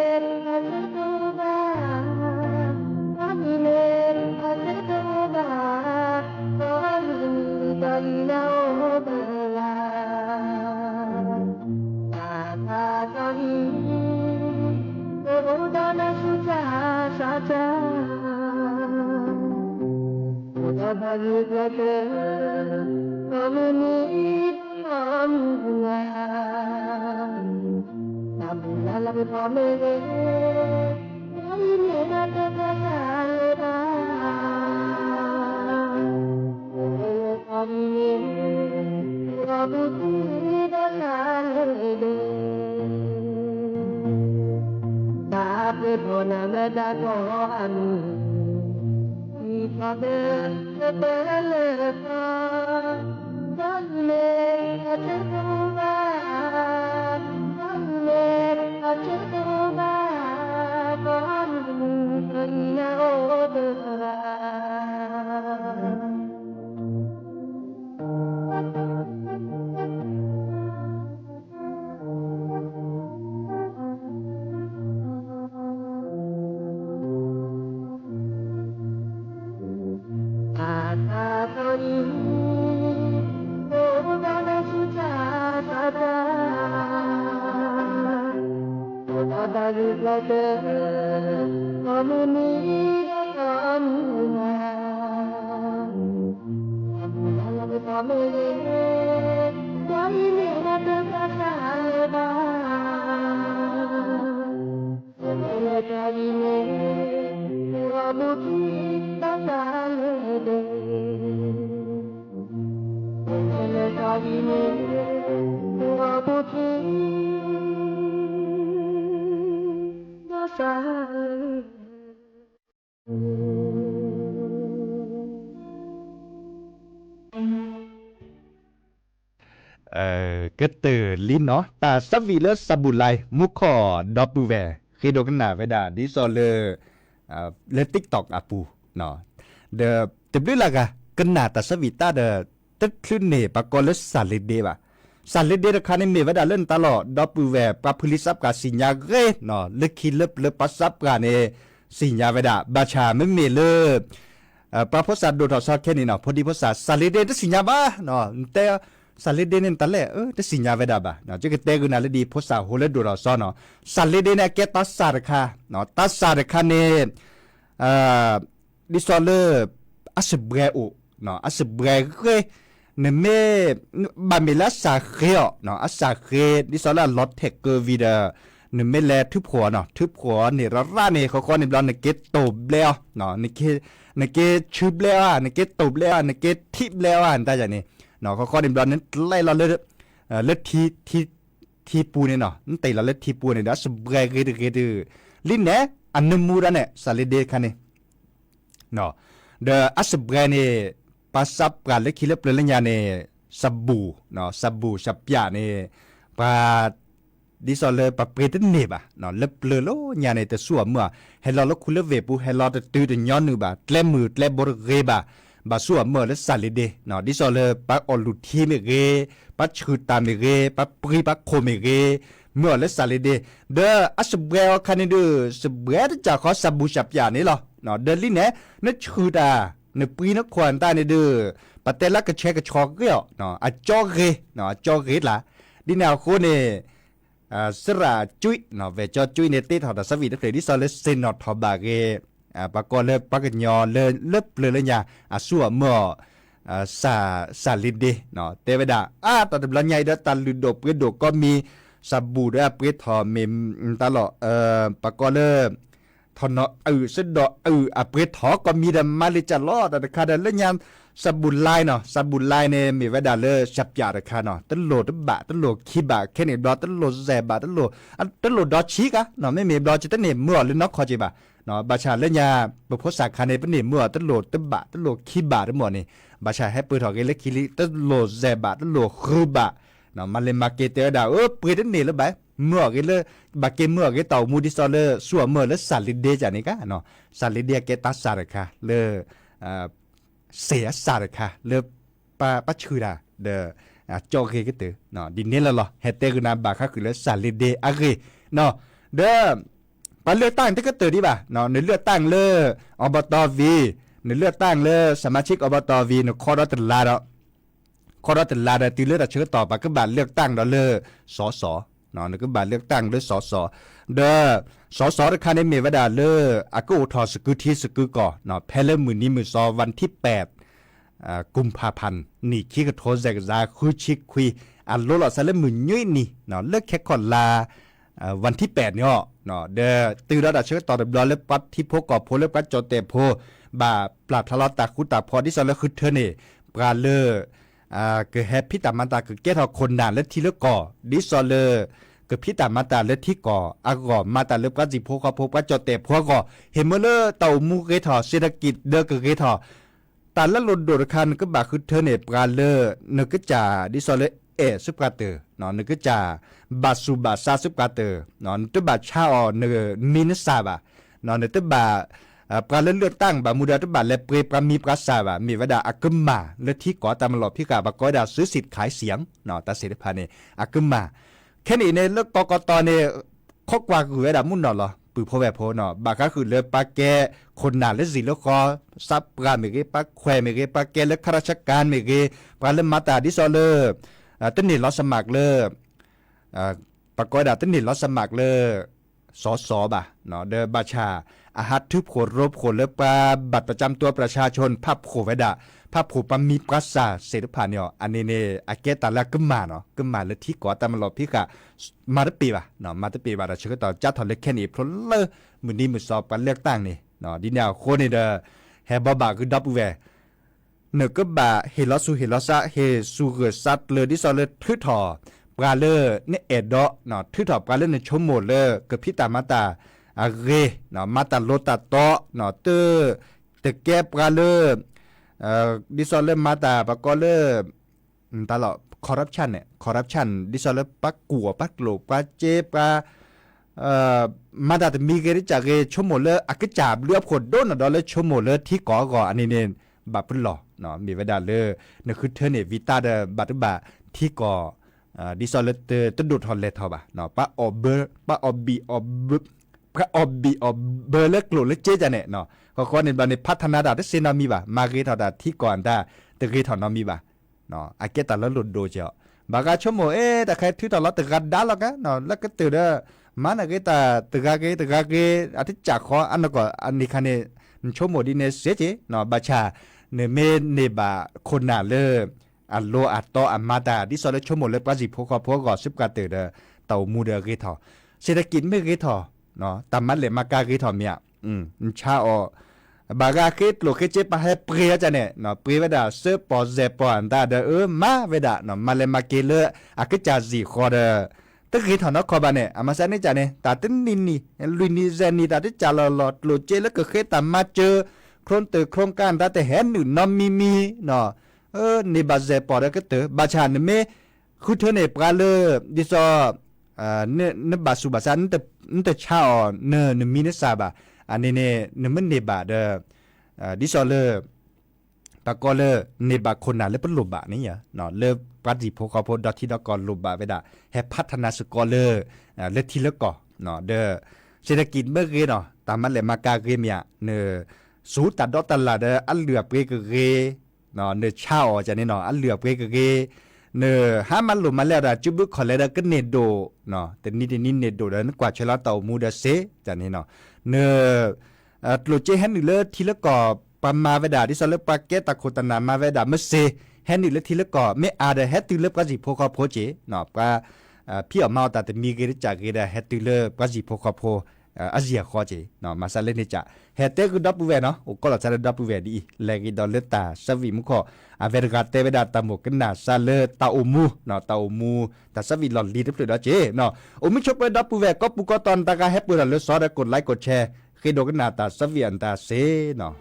keprasatiก็ตื่นลิ้นเนาะตาซับวีเลอร์ซับบุไลมุขอดอปปูแวคือโดกันหนาเวดาดิซอเลเลติ๊กตอกอาปูเนาะเดเต็มด้วยละกะกันหนาตาซับวีตาเดตึกคลื่นเนปากอลสันเลเดบะสันเลเดคานิเมเวดาเล่นตลอดดอปปูแวปาพุลิซับกาสิญญาเกเนาะเลคิเลเลปัสซับกาเนสิญญาเวดาบาชาไม่เมเลปาพษาโดทอซอแค่นี้เนาะพอดีภาษาสันเลเดตสิญญาบ้าเนาะแต่Salide nen tale te sinya veda ba na je ke te guna le di phosa hole do ro so no salide ne ke ta sar kha no ta sar kha ne di so le asbre o no asbre ke ne me ba me la sa khe no asa khe di so la lot tek ke vida ne me le thu phwa no thu phwa ne ra ra ne kho kho ne bla ne ke to ble no ne ke chu ble ne ke to ble ne ke thi ble an ta ja neเนาะข้อดิมดอนนั้นไล่เราเลือดทีปูเนี่ยเนาะนั่นแต่เราเลือดทีปูเนี่ยนะสบายเกดืลิ้นเนี่ยอันนึมูระเนี่ยสาลิเดคันเนี่ยเนาะเดออัสบายเนี่ยปัสสับกันเล็กขี้เล็บเปลือยเนี่ยสับบูเนาะสับบูสับยาเนี่ยปาดิสอลเลยปาเปรตเนบะเนาะเล็บเปลือยโลเนี่ยเนี่ยแต่ส่วนเมื่อให้เราคุเล็บเวปูให้เราตื่นย้อนนึงบะแกล้มือแกล้บริเกบะบาสัวเมื่อและสัลลิเดเนาะดิซอเลปักอลุทีเมเกปักชือตามเมเกปักปรีปักโคเมเกเมื่อและสัลลิเดเดออัสเบลคันนี้ดูสเบลจะขอสับบูสับยานี่หรอเนาะเดลิเนี่ยนึกชือตานึกปรีนึกควันตานี่ดูปัตเตลักกระเชกกระชอกเกลียวเนาะอัจอเกเนาะจอเกละดิแนวโคเนี่ยสระจุยเนาะเวจอจุยเนี่ยติดหอดสวีนักเรียนดิซอเลเซนอทอบาเกปากเลปากยอเลเล็บเลยเนี่ยสัวเมื่อซาลิดเดเนาะเทวดาตอนนั้นใหญ่เด้อตาลุดดกก็มีสบู่ด้วยเปทอเมมตลอดปากเล ทอนเสดอเปรทอก็มีแต่มาเลจะรอดแต่คาเดลยามสบุนไลเนาะสบุนไลเนี่ยมีเวลาเลยจับยาแต่คาเนาะตั้งโหลดตั้งบะตั้งโหลดขี้บะแค่เนี่ยดอตั้งโหลดแซบะตั้งโหลดดอชีกะเนาะไม่มีดอจะตั้งเนี่ยมั่วหรือน็อกคอจีบะเนาะบาชาเลยยาบุพสาคาเนี่ยเป็นเนี่ยมั่วตั้งโหลดตั้งบะตั้งโหลดขี้บะทั้งหมดนี่บาชาให้ปืนถอดเกล็ดขี้ลิตั้งโหลดแซบะตั้งโหลดคือบะเนาะมันเลยมาเกเตอร์ดาวปืนตั้งเนี่ยแล้วไปเมื่อกี้เลยบาเกเมื่อกี้เต่ามูดิซอเลอร์สัวเมื่อแล้วสัตว์ลิเดียจานี่กะเนาะสัตว์ลิเดียเกตัสสารค่ะเลยเสียสารค่ะเลยป้าชื่อดาเดอโจเกก็ตือเนาะดินนี้ละหรอเฮเตกุนาบาค่ะคือเลยสัตว์ลิเดียอะเกเนาะเด้อไปเลือกตั้งที่ก็ตือดีป่ะเนาะในเลือกตั้งเลยอบต.วีในเลือกตั้งเลยสมาชิกอบต.วีเนาะคอรัตลาดคอรัตลาดตีเลือกเชื่อต่อไปก็บาเลือกตั้งเราเลยสสเนาะนึกว่าเลือกตั้งด้วยสสเด้อสสราคาในเมวดาเลออากูทอสกุทีสกุก่อเนาะแพลมือนี้มือซอวันที่8กุมภาพันธ์นี่คิกโทแซกซาคุชิคุยอันโลลอซะละมือยุ่ยนี่เนาะเลิกแค่ก่อนลาวันที่8เนี่ยเนาะเด้อตื่นแล้วเชื่อต่อเรียบร้อยแล้วปัดที่พกก่อโพแล้วปัดจอเตโพบาปราบทะเลาะตาคุตาพอที่ซะแล้วคือเธอนี่ปราเลอเกิดแฮปปี้ตามันตาเกิดแก้ทอคนนานและที่เลือกก่อดิซอเลอเกิดพิตามาตาเลือที่ก่ออากอมาตาเลือกก็จิโพก็พบก็จอเตะพวกก่อเห็นเมื่อเลอเต่ามูเกทอเศรษฐกิจเด้อเกิดเกทอตาละลดโดดคันก็บาคือเธอเนปกาเลอนึกก็จ่าดิซอเลซุปกาเตอร์เนาะนึกก็จ่าบาสูบาซาซุปกาเตอร์เนาะตัวบาชาอเนมินซาบะเนาะตัวบาปลาเลือกตั้งบามูดาตุบาและเปรปรามีปราสาบะมีวดาอักมมาและที่ก่อตามหลอดพิกาบากอยดาซื้อสิทธิ์ขายเสียงเนาะตาเสด็จพาเนี่ยอักมมาแค่นี้ในเลือกกกตเนี่ยข้อกว่าคือวดามุ่นเนาะหรอปือพอแบบพอเนาะบาก็คือเลือกปาแกคนหนาและสิแล้วคอซับปราเมเกปาแควเมเกปาแกและข้าราชการเมเกปลาเลือกมาตาดิซอเลอร์ต้นนี่ล้อสมัครเลือกปากอยดาต้นนี่ล้อสมัครเลือกสบะเนาะเดบาชาอาหัตทุบโขดรบโขดเลือปลาบัตรประจำตัวประชาชนภาพโขเวดาภาพโขปามีปราสาเสด็จผ่านเนี่ยอันนี้เนี่ยอาเกตาละก็มาเนาะก็มาเลยที่ก่อตามหลอดพี่กะมาตปีป่ะเนาะมาตปีบาดาชื่อต่อจัดถอดเล็กแค่นี้เพราะเลอมือนี้มือสอบการเลือกตั้งนี่เนาะดิแนวโคนี่เดอแฮบบบาคือดับเวเนก็บาเฮลอสูเฮลอซาเฮสูเกซัดเลยดิซอเลยทึ่ถอปลาเลอเนี่ยเอ็ดดอเนาะทึ่ถอปลาเลอในชมโมเลอกับพี่ตามาตาอาเรเนาะมาตาโลตาโตเนาะเตแกปลาเลอดิซอเลมาตาปะก็เลตลอดคอร์รัปชันเนี่ยคอร์รัปชันดิซอเลปักกัวปักโลปักเจปะมาตาแต่มีเกริจากเกชมโมเลอักจับเลือบขดโดนดอเลชมโมเลที่ก่ออันนี้เนี่ยบาปหล่อเนาะมีเวลาเลเนี่ยคือเธอเนี่ยวิตาเดบัตบะที่ก่อดิซอเลตดุดฮอลเลทอบะเนาะปะออบเบอร์ปะออบบีออบพระอบบีออบเบอร์เล็กหลุดเล็กเจ๊จะเนี่ยเนาะก็ในบันในพัฒนาดาที่เซนามีบ่ามาเกตาดาที่ก่อนได้แต่เกตานามีบ่าเนาะอาเกตาแล้วหลุดโดเจาะบางชั่วโมงแต่ใครที่ตลอดตึกดัดแล้วกันเนาะแล้วก็ตื่นเด้อมันอาเกตาตึกเกอาทิตย์จากขออันนั้นก็อันนี้คันเนี่ยชั่วโมงดีเนี่ยเสียเจเนาะบัชชาเนเมเนบาคนน่ะเลออัลโลอัตโตอัมมาดาดิซอเลชั่วโมงเลยปราจิพกก็ซึบกาตื่นเด้อเต่ามูเดอเกทอเศรษฐกิจไม่เกทอเนาะตามมันเลยมากาเกทอเมียชาอบากาเกตโลเคเจปะให้เปรียจะเนี่ยเนาะเปรียเวดาเซปอเซปออันดาเดมาเวดาเนาะมาเลยมาเกเลอะกะจาซีคอเดตะเกทอเนาะคอบาเนี่ยอามาซานี่จาเนี่ยตาตินนี่ลุยนี่เซนี่ตาติจาลอลอโลเจแล้วก็เคตามมาเจอโครนตึกโครงการตาแต่แหนหนึ่งนอมมีเนาะนี่บาเซปอดก็เตอบาชาเนี่ยเมคือเธอเนี่ยปลาเลดิซอเนี่ยบาสุบาซานแต่ชาเนี่ยมีเนซาบะอันนี้เนี่ยมันเนี่ยบาเดดิซอเลปากก็เลเนี่ยบาคนน่ะเลยเป็นลุบะนี่เหรอเนาะเลปราจิโพกอโพดอที่ดอกอลุบะเวดาให้พัฒนาสกอเลเลที่ละก่อเนาะเด้อเศรษฐกิจเมื่อกี้เนาะตามมันเลยมากาเกเมียเนี่ยสูตัดดอตลาดอันเหลือเปรกเกเนาะเนี่ยชาอจะเนี่ยเนาะอันเหลือเปรกเกเนอหามันหลุมมาแล้วจุบุขอแล้วก็เนโดเนาะแต่นี่เนโดแล้วกว่าเชลาเต่ามูดาเซจะนี่เนาะเนอตลุเจแฮนนี่เลทีละก่อปามาเวดาที่ซอลปาเกตตะโคตนามาเวดาเมเซแฮนนี่เลทีละก่อไม่อาเดแฮติเลปะจิโพคอโพเจเนาะปาพี่ออกมาแต่มีเกริจากเกดแฮติเลปะจิโพคอโพ อาเซียคอเจเนาะมาซาเลนี่จะเฮเตคือดับเวเนาะโอก็ละซาเลดับเวดีแลกิดอลเลตาสวิมก็อาเวรกาเตเวดาตามกกันนาซาเลตาโอมูเนาะตาโอมูตาสวิลอนลีดเดอเจเนาะโอมิชอปดับเวก็ปุกตอนตากาเฮปุระเลซอดกดไลค์กดแชร์คือดกันนาตาสวิอันตาเซเนาะ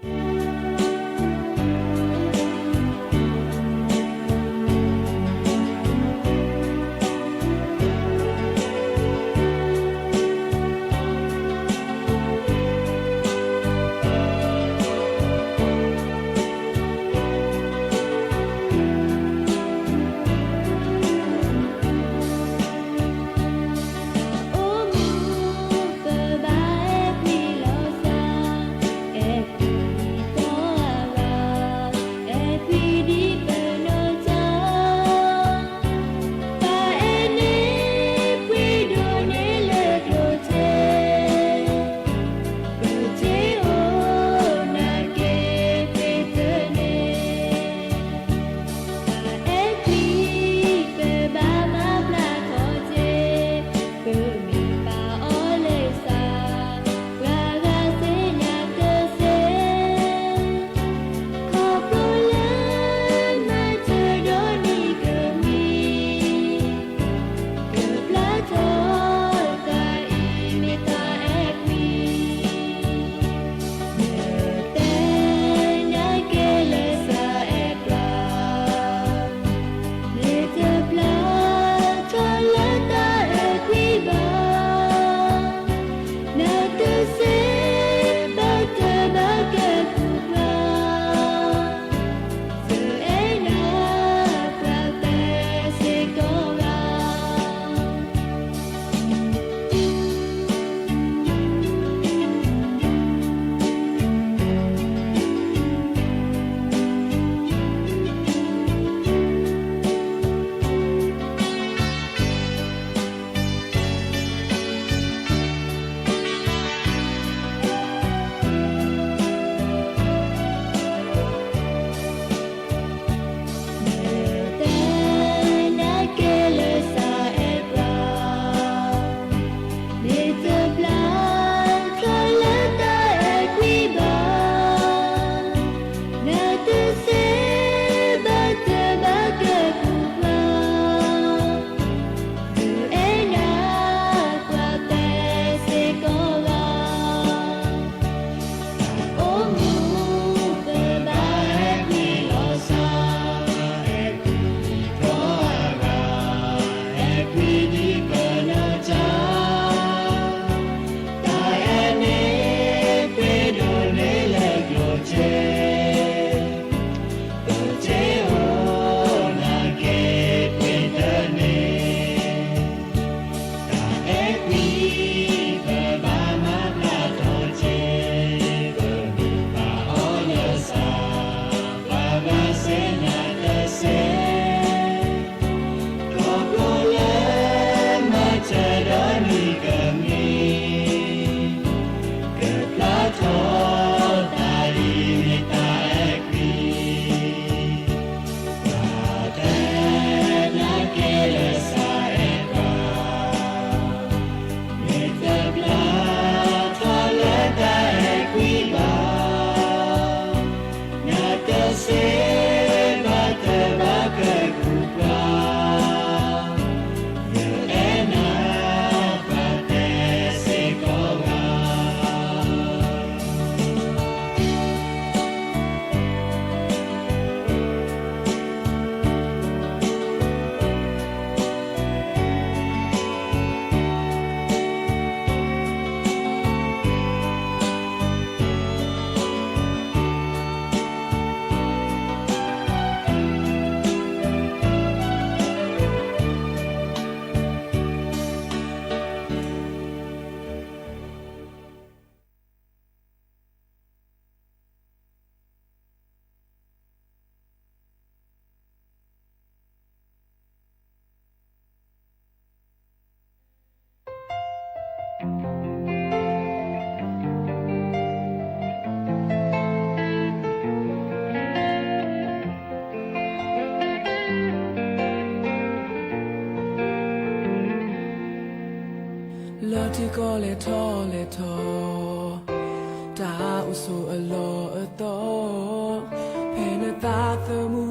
Tathamu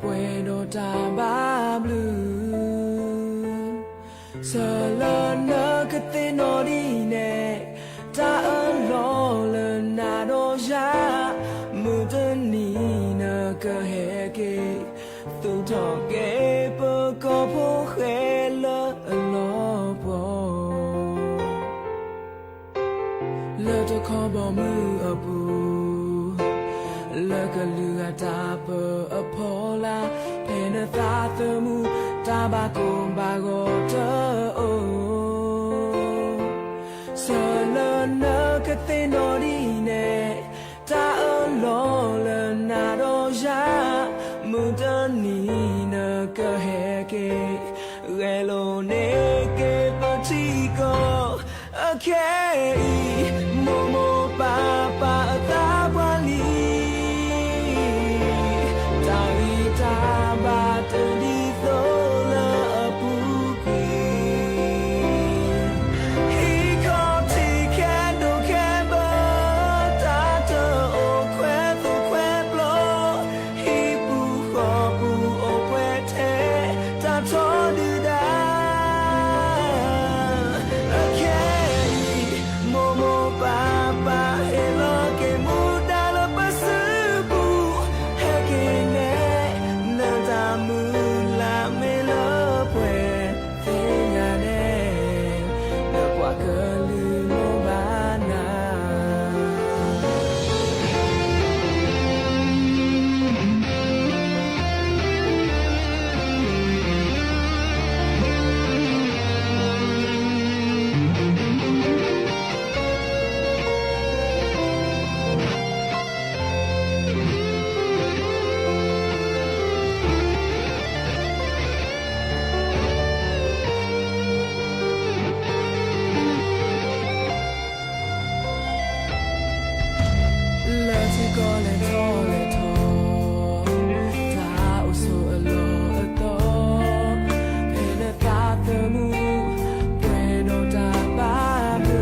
Bueno Tabablu Salana Katinodine Ta Alola Nadoja Mudanina Kaheke Tutoke Pokopo Hela Alopo Let a combo move abu Look a luatapa apola Penathathamu Tabako Bagota Salana Katinodine Ta Alola Nadoja Mudanina Kaheke Relo Neke Patiko Okay Momo Papa Tabali Tari Tabata Di Thola Apuki He called Tikando Kemba Tata O Kweto Kweblo He Puho Pu O Kwete Tato Duda Momo Papa Hello Ke Mudala Pasubu Hekine Nadamu La Melo Pue Thingane Nakwa Kalu Mobana Let it go, let all it all. Ta uso alo ato. Penathathamu Bueno tababu.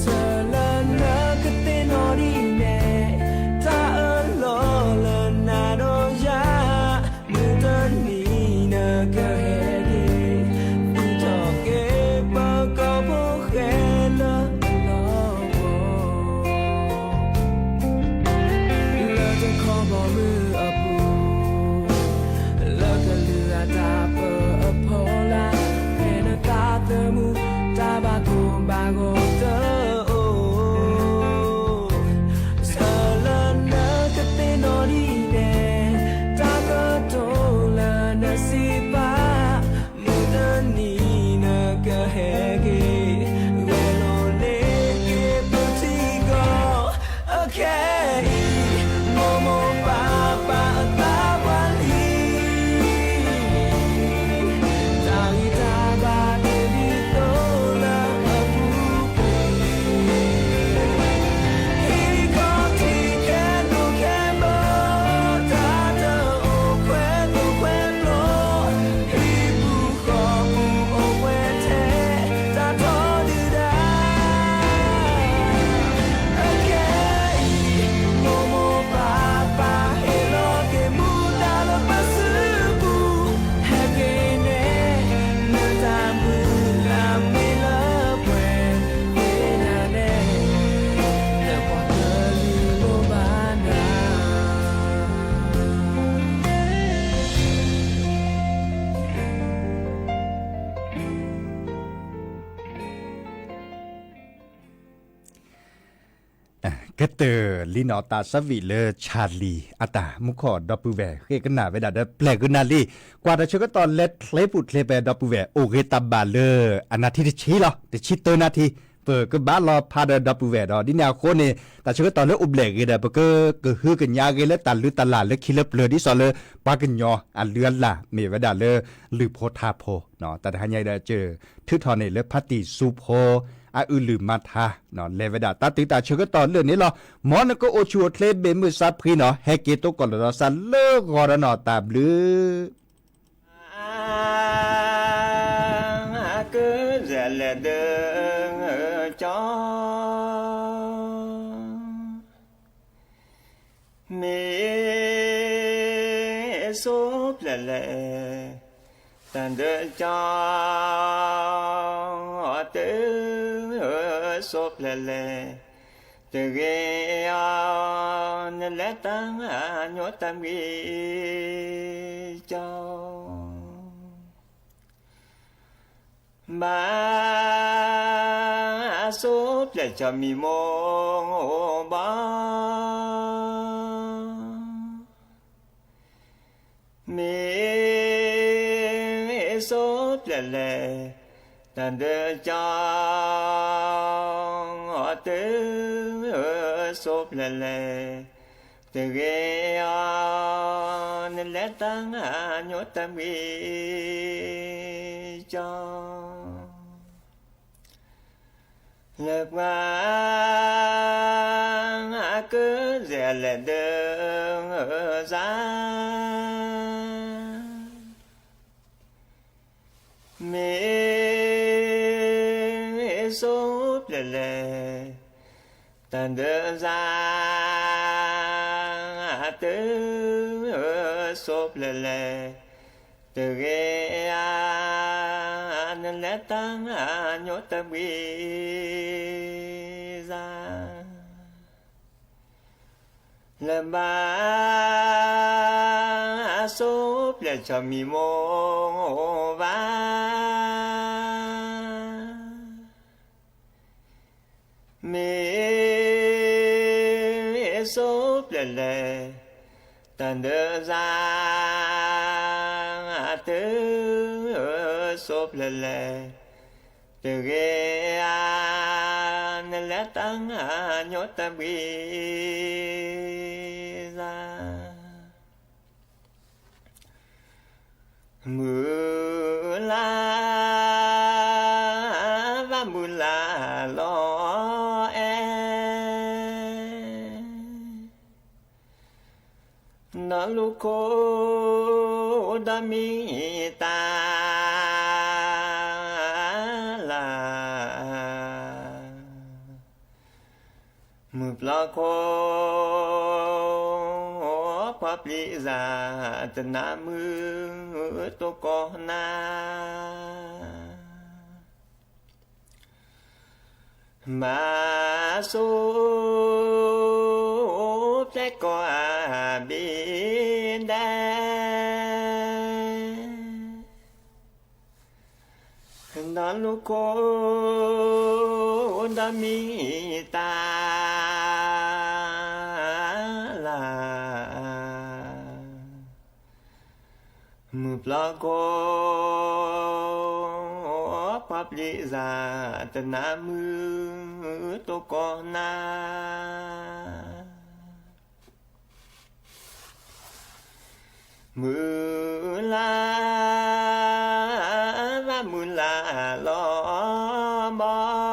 Salana katinodine. Ta alola nadoja. Mudanina kahegi. Utoke pakopo hela. Combo move abu Look a luatapa apola Penathathamu Tabako Bagota Salana Katinodine Takatola Nasipa Mudanina Kahege Relo Neke Putigo Okay Momo Papa Tabali Tari Tabata Di Thola Apuki He called Tikando Kemba Tata O Kweto Kweblo He Puho Pu O Kwete Tato Duda Okay Momo Papa Hello Ke Mudala Pasubu Hekine Nadamu La Mela Pue Enane Nakwa Kalu Mobana กเตอร์ลีนอตาสวิเลชาลีอาตามุขอดอปูแวเฮกันนาเวดาเดแปลกุนาลีกว่าจะชกตอนเล็ดเคลปุดเคลเปดอปูแวโอเกตาบาเลอนาทีที่ชี้หรอแต่ชี้ตัวนาทีเปิดก็บ้านรอพาเดอปูแวดอดินาวโคเนแต่ชกตอนเล็ดอุบเล็กเดเปก็ฮือกันยาเกลตันลือตลาดเล็กคิเลเปลือที่สอเลปากันยออันเลือนละเมเวดาเลลือโพธาโพเนาะแต่ทันยัยได้เจอทึทอเนเลพัตติซูโพอาอือลืมมาทาเนาะเลเวดาตาติตาเชก็ตอนเรื่องนี้หรอหมอนก็โอชัวเคลเบมือซับพรีเนาะเฮเกโตก่อนเราซันเลิกกอรเนาะตาบลือก็จะละเดินจอ mê số lẻ lẻ tàn đỡ cho họ tới số lẻ lẻ từ ghê nên lẽ tăng nhớ tâm ghi cho ba số lẻ cho mi mô ba mi số lẻ lẻ tàn đỡ cho họ tới số lẻ lẻ từ ghê nên lẽ tăng nhớ tâm ghi cho lập ngang cứ dè lẻ đường ra mê số lẻ lẻ tàn đỡ ra từ số lẻ lẻ từ ghê nên lẽ tăng nhớ tâm ghi ra làm ba số lẻ cho mi mô va mê số lẻ lẻ tàn đỡ ra từ số lẻ lẻ từ ghê nên lẽ tăng nhớ tâm ghi ra mưa la và mưa la lo nó lúc cô đã mi ta mưa lo cô pháp lý giả tình nam mưa tô có na mà số sẽ có bên đây nó lúc cô đã mi ta mưa lo có pháp lý giả tình nam mưa tô có na mưa la và mưa la lo bo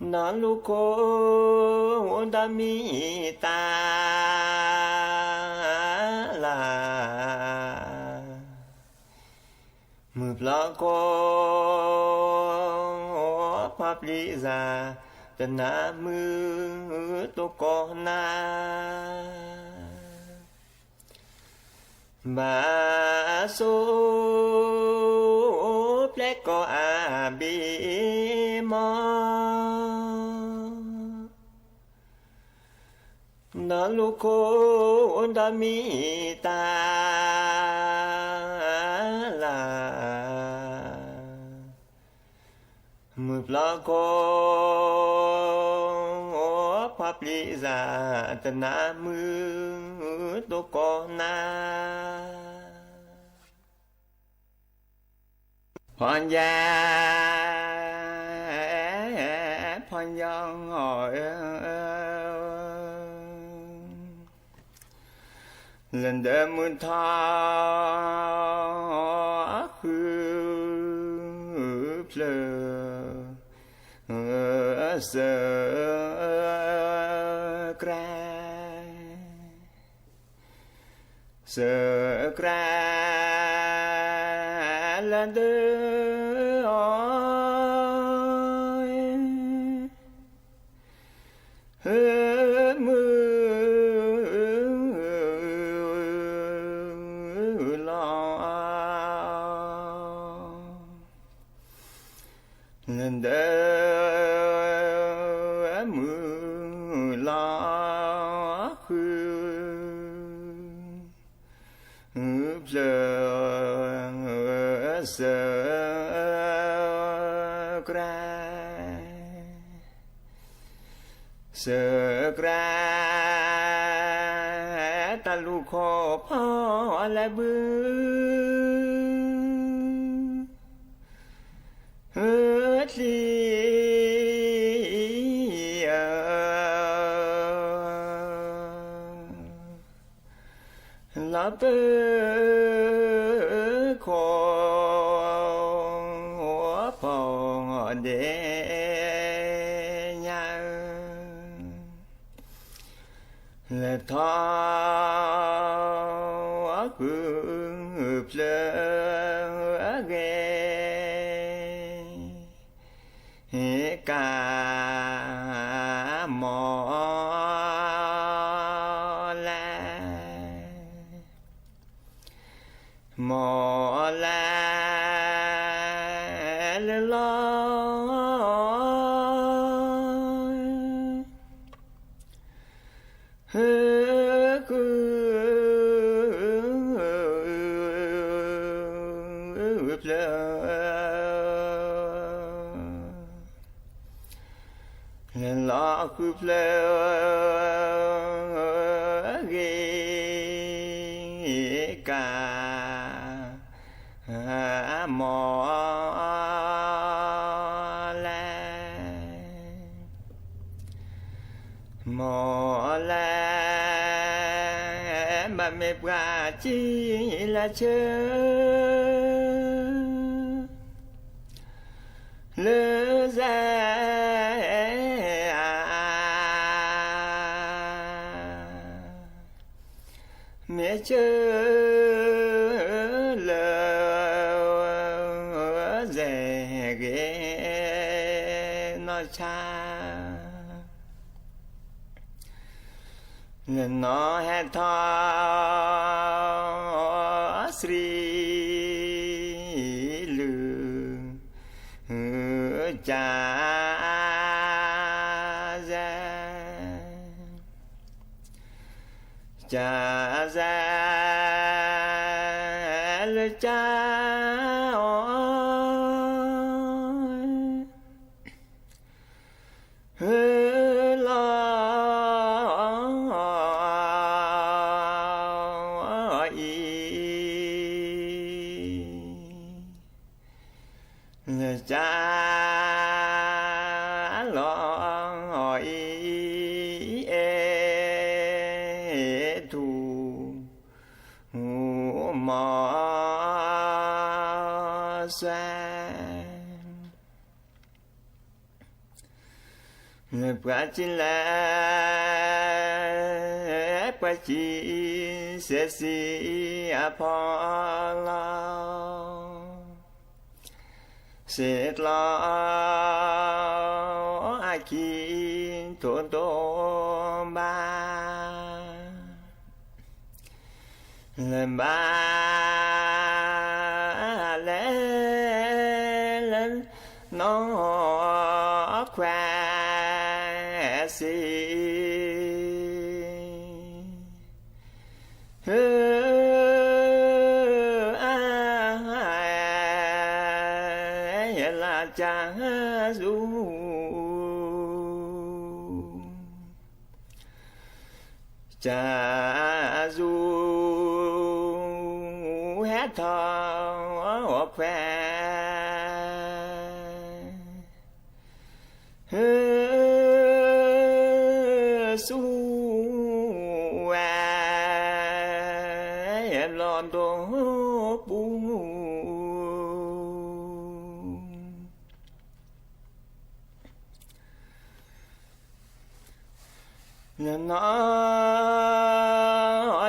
nó lúc cô đã mi ta mưa lo có pháp lý giả tình nam mưa tô có na mà số lẽ có bi mò nó lúc cô đã mi ta mưa lo có pháp lý giả tình nam mưa tô có na hoàn gia hoàn giang hỏi lần đêm mưa tha khứ plơ sợ cra lần đêm มือลอเดินมือลอเพลเสือกระเสือกระตะลูกขอพ่อและบือลีลาเปขอพ่อเดยังและทอพึ่งเพลเกกาหมอหมอแลลอยคือเพลลอคือเพลเกาหมอแลหมอแลบัดไม่ปราจีละเชอเลแซเมียเชอnó hát tho sri lư cha ra lư cha cha loi thu mò xoan quả chín là quả chín sẽ si Apolloเสร็จแล้วอาคินตัวโตบาเลบาเลนน้องแควซีcha du cha du hát thơ khoe su em lon đồ bu nó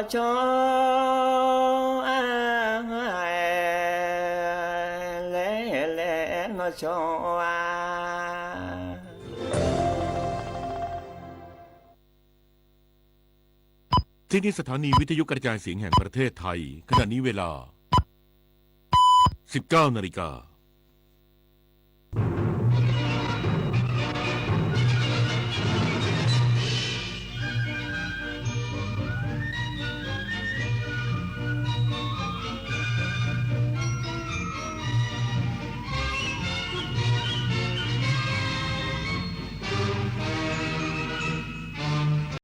cho lẽ nó cho ที่นี่สถานีวิทยุกระจายเสียงแห่งประเทศไทยขณะนี้เวลา 19 นาฬิกา